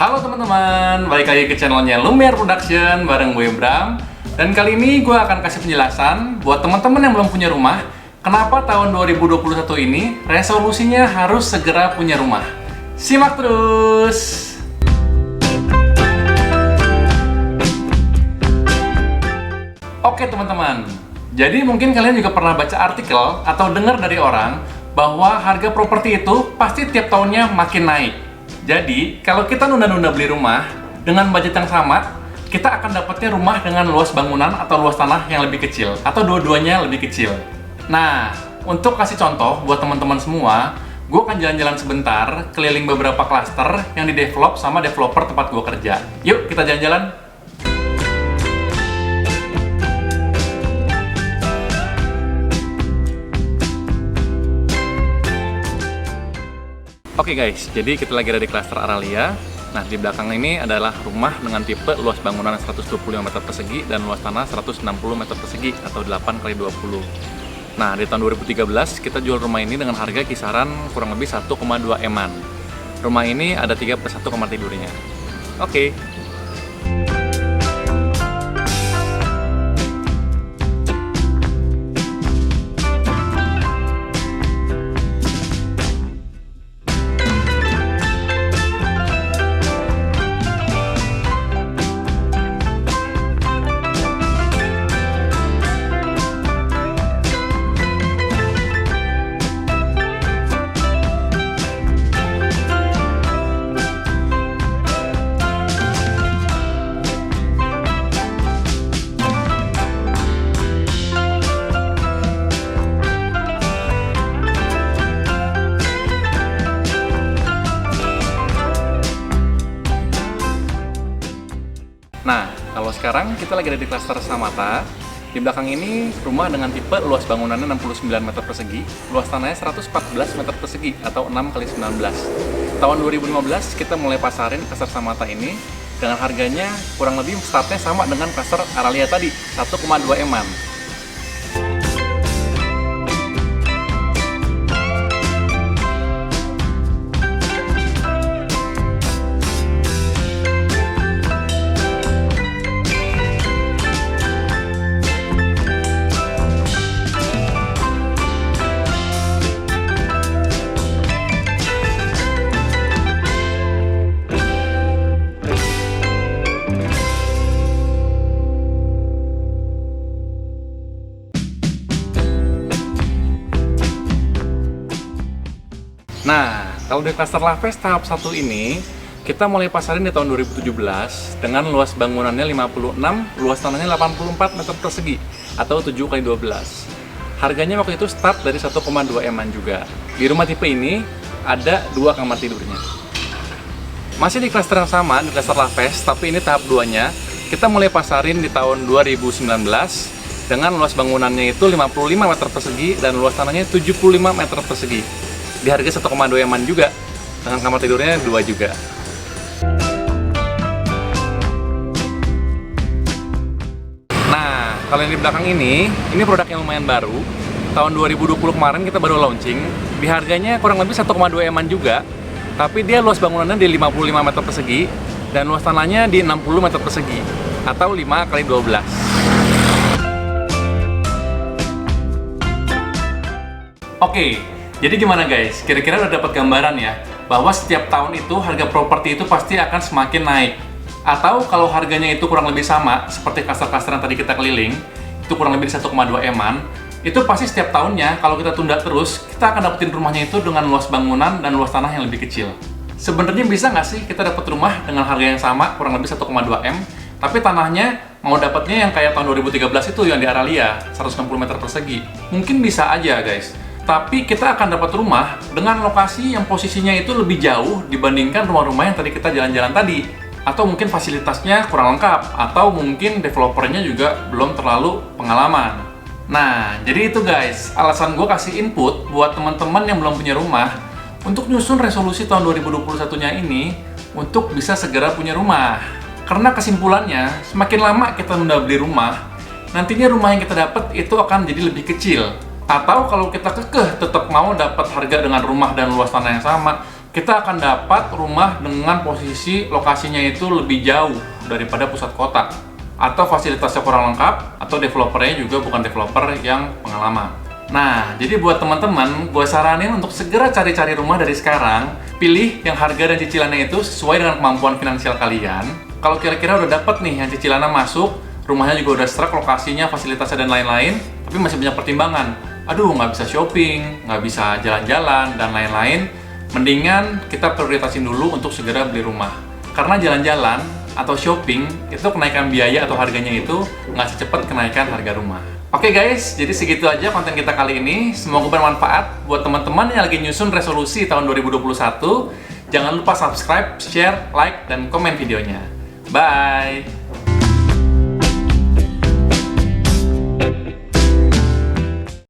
Halo teman-teman, balik lagi ke channelnya Lumiere Production bareng gue Bram. Dan kali ini gue akan kasih penjelasan buat teman-teman yang belum punya rumah, kenapa tahun 2021 ini resolusinya harus segera punya rumah. Simak terus! Oke teman-teman, jadi mungkin kalian juga pernah baca artikel atau dengar dari orang bahwa harga properti itu pasti tiap tahunnya makin naik. Jadi, kalau kita nunda-nunda beli rumah dengan budget yang sama, kita akan dapatnya rumah dengan luas bangunan atau luas tanah yang lebih kecil, atau dua-duanya lebih kecil. Nah, untuk kasih contoh buat teman-teman semua, gue akan jalan-jalan sebentar keliling beberapa klaster yang di-develop sama developer tempat gue kerja. Yuk, kita jalan-jalan! Oke guys, jadi kita lagi ada di klaster Aralia. Nah, di belakang ini adalah rumah dengan tipe luas bangunan 125 meter persegi dan luas tanah 160 meter persegi atau 8x20. Nah, di tahun 2013 kita jual rumah ini dengan harga kisaran kurang lebih 1,2 M-an. Rumah ini ada 3+1 kamar tidurnya. Oke. Nah, kalau sekarang kita lagi ada di klaster Samata. Di belakang ini rumah dengan tipe luas bangunannya 69 meter persegi, luas tanahnya 114 meter persegi atau 6x19. Tahun 2015 kita mulai pasarin klaster Samata ini dengan harganya kurang lebih startnya sama dengan klaster Aralia tadi, 1,2 M-an. Nah, kalau di klaster Laves tahap 1 ini, kita mulai pasarin di tahun 2017 dengan luas bangunannya 56, luas tanahnya 84 meter persegi atau 7x12. Harganya waktu itu start dari 1,2 M-an juga. Di rumah tipe ini ada 2 kamar tidurnya. Masih di klaster yang sama, di klaster Laves, tapi ini tahap 2-nya. Kita mulai pasarin di tahun 2019 dengan luas bangunannya itu 55 meter persegi dan luas tanahnya 75 meter persegi. Di harga 1,2 M-an juga, dengan kamar tidurnya 2 juga. Nah, kalau yang di belakang ini produk yang lumayan baru. Tahun 2020 kemarin kita baru launching. Di harganya kurang lebih 1,2 M-an juga, tapi dia luas bangunannya di 55 meter persegi dan luas tanahnya di 60 meter persegi atau 5x12. Oke. Jadi gimana guys? Kira-kira udah dapat gambaran ya bahwa setiap tahun itu harga properti itu pasti akan semakin naik. Atau kalau harganya itu kurang lebih sama seperti klaster-klaster yang tadi kita keliling, itu kurang lebih 1,2 M-an, itu pasti setiap tahunnya kalau kita tunda terus, kita akan dapetin rumahnya itu dengan luas bangunan dan luas tanah yang lebih kecil. Sebenarnya bisa nggak sih kita dapat rumah dengan harga yang sama kurang lebih 1,2 M, tapi tanahnya mau dapatnya yang kayak tahun 2013 itu yang di Aralia, 160 meter persegi? Mungkin bisa aja guys. Tapi kita akan dapat rumah dengan lokasi yang posisinya itu lebih jauh dibandingkan rumah-rumah yang tadi kita jalan-jalan tadi. Atau mungkin fasilitasnya kurang lengkap, atau mungkin developernya juga belum terlalu pengalaman. Nah, jadi itu guys, alasan gue kasih input buat teman-teman yang belum punya rumah untuk nyusun resolusi tahun 2021-nya ini untuk bisa segera punya rumah. Karena kesimpulannya, semakin lama kita nunda beli rumah, nantinya rumah yang kita dapat itu akan jadi lebih kecil. Atau kalau kita kekeh tetap mau dapat harga dengan rumah dan luas tanah yang sama, kita akan dapat rumah dengan posisi lokasinya itu lebih jauh daripada pusat kota, atau fasilitasnya kurang lengkap, atau developernya juga bukan developer yang pengalaman. Nah, jadi buat teman-teman, gue saranin untuk segera cari-cari rumah dari sekarang. Pilih yang harga dan cicilannya itu sesuai dengan kemampuan finansial kalian. Kalau kira-kira udah dapet nih yang cicilannya masuk, rumahnya juga udah serak lokasinya, fasilitasnya, dan lain-lain, tapi masih banyak pertimbangan. Aduh, nggak bisa shopping, nggak bisa jalan-jalan, dan lain-lain. Mendingan kita prioritasin dulu untuk segera beli rumah. Karena jalan-jalan atau shopping, itu kenaikan biaya atau harganya itu nggak secepat kenaikan harga rumah. Oke guys, jadi segitu aja konten kita kali ini. Semoga bermanfaat buat teman-teman yang lagi nyusun resolusi tahun 2021. Jangan lupa subscribe, share, like, dan komen videonya. Bye!